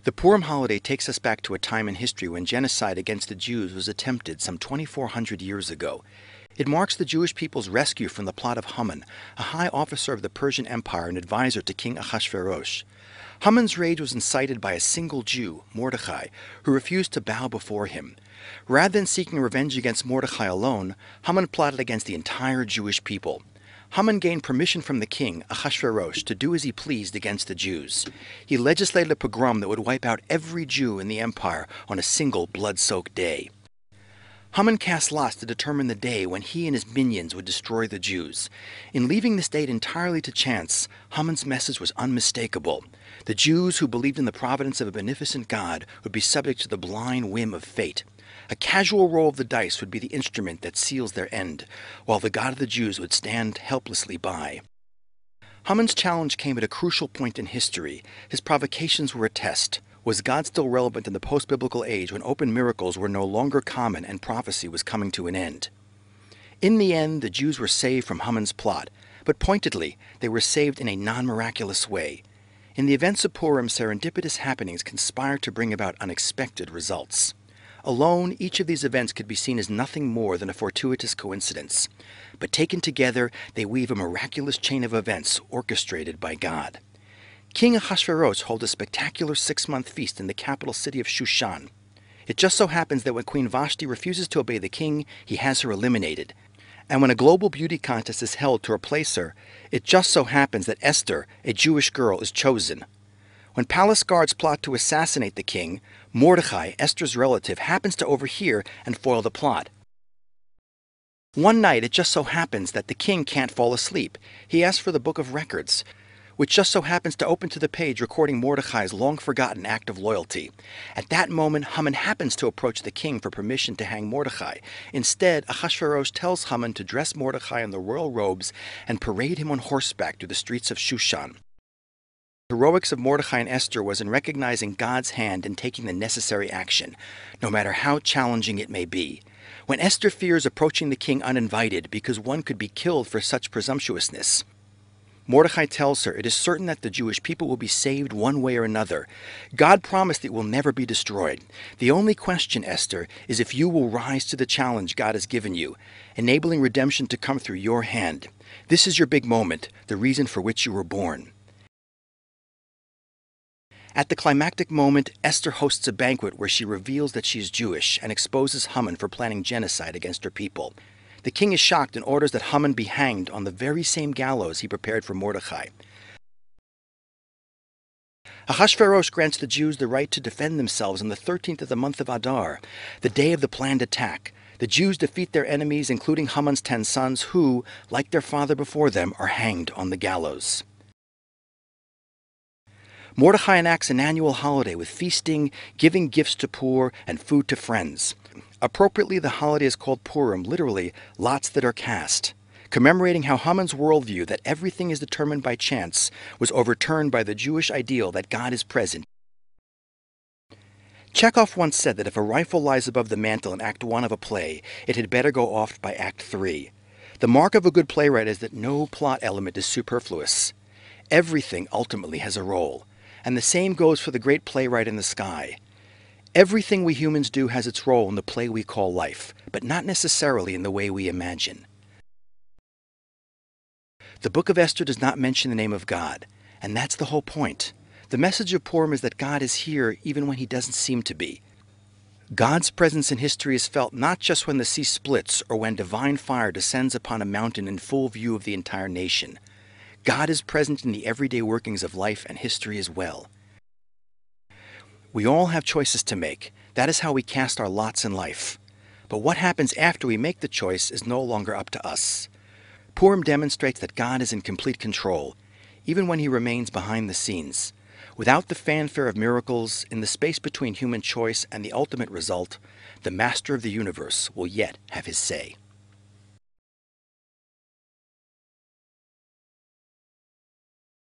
The Purim holiday takes us back to a time in history when genocide against the Jews was attempted some 2,400 years ago. It marks the Jewish people's rescue from the plot of Haman, a high officer of the Persian Empire and advisor to King Ahasuerus. Haman's rage was incited by a single Jew, Mordecai, who refused to bow before him. Rather than seeking revenge against Mordecai alone, Haman plotted against the entire Jewish people. Haman gained permission from the king, Ahasuerus, to do as he pleased against the Jews. He legislated a pogrom that would wipe out every Jew in the empire on a single blood-soaked day. Haman cast lots to determine the day when he and his minions would destroy the Jews. In leaving this date entirely to chance, Haman's message was unmistakable. The Jews who believed in the providence of a beneficent God would be subject to the blind whim of fate. A casual roll of the dice would be the instrument that seals their end, while the God of the Jews would stand helplessly by. Haman's challenge came at a crucial point in history. His provocations were a test. Was God still relevant in the post-biblical age when open miracles were no longer common and prophecy was coming to an end? In the end, the Jews were saved from Haman's plot, but pointedly, they were saved in a non-miraculous way. In the events of Purim, serendipitous happenings conspired to bring about unexpected results. Alone, each of these events could be seen as nothing more than a fortuitous coincidence. But taken together, they weave a miraculous chain of events orchestrated by God. King Ahasuerus holds a spectacular 6-month feast in the capital city of Shushan. It just so happens that when Queen Vashti refuses to obey the king, he has her eliminated. And when a global beauty contest is held to replace her, it just so happens that Esther, a Jewish girl, is chosen. When palace guards plot to assassinate the king, Mordecai, Esther's relative, happens to overhear and foil the plot. One night, it just so happens that the king can't fall asleep. He asks for the book of records, which just so happens to open to the page recording Mordecai's long-forgotten act of loyalty. At that moment, Haman happens to approach the king for permission to hang Mordecai. Instead, Ahasuerus tells Haman to dress Mordecai in the royal robes and parade him on horseback through the streets of Shushan. The heroics of Mordecai and Esther was in recognizing God's hand in taking the necessary action, no matter how challenging it may be. When Esther fears approaching the king uninvited because one could be killed for such presumptuousness, Mordecai tells her it is certain that the Jewish people will be saved one way or another. God promised it will never be destroyed. The only question, Esther, is if you will rise to the challenge God has given you, enabling redemption to come through your hand. This is your big moment, the reason for which you were born. At the climactic moment, Esther hosts a banquet where she reveals that she is Jewish and exposes Haman for planning genocide against her people. The king is shocked and orders that Haman be hanged on the very same gallows he prepared for Mordecai. Ahasuerus grants the Jews the right to defend themselves on the 13th of the month of Adar, the day of the planned attack. The Jews defeat their enemies, including Haman's 10 sons, who, like their father before them, are hanged on the gallows. Mordecai enacts an annual holiday with feasting, giving gifts to poor, and food to friends. Appropriately, the holiday is called Purim, literally, lots that are cast, commemorating how Haman's worldview that everything is determined by chance was overturned by the Jewish ideal that God is present. Chekhov once said that if a rifle lies above the mantel in Act 1 of a play, it had better go off by Act 3. The mark of a good playwright is that no plot element is superfluous. Everything ultimately has a role. And the same goes for the great playwright in the sky. Everything we humans do has its role in the play we call life, but not necessarily in the way we imagine. The book of Esther does not mention the name of God, and that's the whole point. The message of Purim is that God is here even when he doesn't seem to be. God's presence in history is felt not just when the sea splits or when divine fire descends upon a mountain in full view of the entire nation. God is present in the everyday workings of life and history as well. We all have choices to make. That is how we cast our lots in life. But what happens after we make the choice is no longer up to us. Purim demonstrates that God is in complete control, even when he remains behind the scenes. Without the fanfare of miracles, in the space between human choice and the ultimate result, the master of the universe will yet have his say.